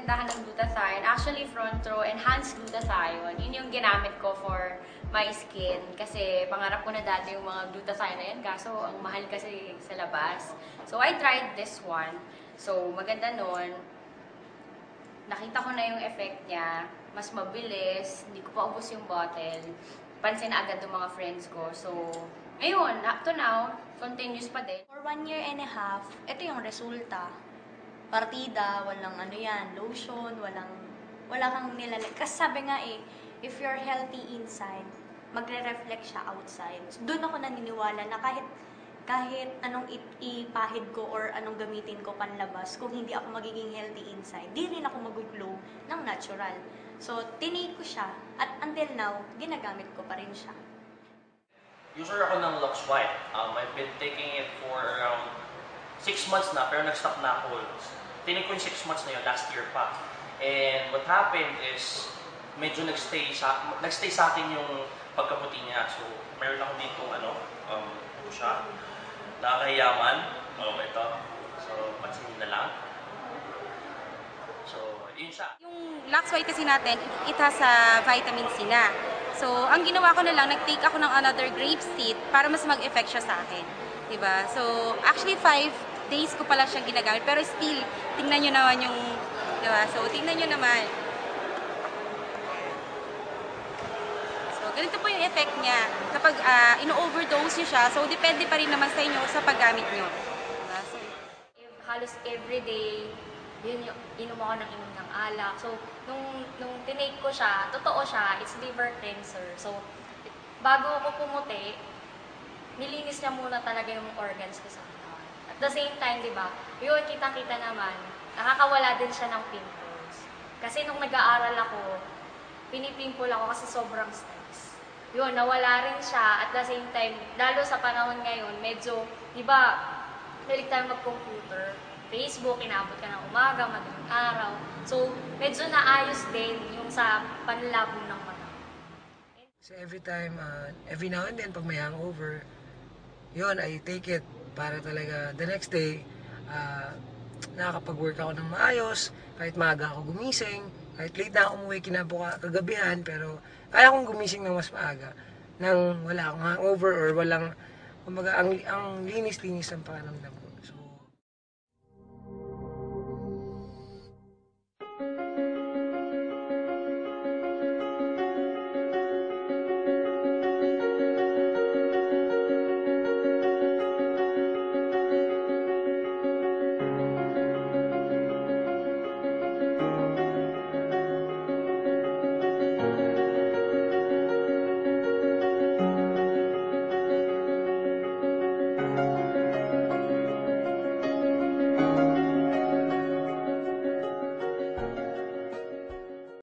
tindahan ng glutathione. Actually, front row, enhanced glutathione. Yun yung ginamit ko for my skin. Kasi pangarap ko na dati yung mga glutathione na yan. Kaso, ang mahal kasi sa labas. So, I tried this one. So, maganda nun. Nakita ko na yung effect niya. Mas mabilis. Hindi ko pa ubos yung bottle. Pansin na agad ng mga friends ko. So, ayun, up to now, continuous pa din. For 1 year and a half, ito yung resulta. Partida, walang ano yan, lotion, wala kang nilalag. Kasi sabi nga if you're healthy inside, magre-reflect siya outside. So, doon ako naniniwala na kahit anong ipahid ko or anong gamitin ko panlabas, kung hindi ako magiging healthy inside, di rin ako mag-glow ng natural. So, tinake ko siya at until now, ginagamit ko pa rin siya. User ako ng Lux White. I've been taking it for around 6 months na, pero nag-stop na ako. Tinake ko yung 6 months na yun, last year pa. And what happened is, medyo nagstay sa akin yung pagkaputi niya. So, meron ako dito, ito siya. Nakakayaman. Ito. So, pansinin na lang. So, yun siya. Yung Lux White kasi natin, it has vitamin C na. So, ang ginawa ko na lang, nag-take ako ng another grape seed para mas mag-effect siya sa akin. Diba? So, actually 5 days ko pala siya ginagamit. Pero still, tingnan nyo naman yung, diba? So, tingnan nyo naman. So, ganito po yung effect niya. Kapag ino-overdose nyo siya, so depende pa rin naman sa inyo sa paggamit nyo. Diba? So, Halos everyday, yun yung inom ako ng alak. So, nung tinake ko siya, totoo siya, it's liver cleanser. So, bago ako pumuti, nilinis niya muna talaga yung organs ko sa katawan. At the same time, di ba, yun, kita-kita naman, nakakawala din siya ng pimples. Kasi nung nag-aaral ako, pinipimple ako kasi sobrang stress. Yun, nawala rin siya. At the same time, lalo sa panahon ngayon, medyo, di ba, hilig tayo mag-computer. Facebook, inaabot ka ng umaga, madaling araw. So, medyo naayos din yung sa panlabo ng mata. So every time, every now and then, pag may hangover, yun, I take it para talaga the next day, nakakapag-work ako ng maayos, kahit maaga ako gumising, kahit late na ako umuwi kagabihan, pero kaya akong gumising ng mas maaga, nang wala akong hangover or walang, kumbaga, ang linis-linis ang pakiramdam ko.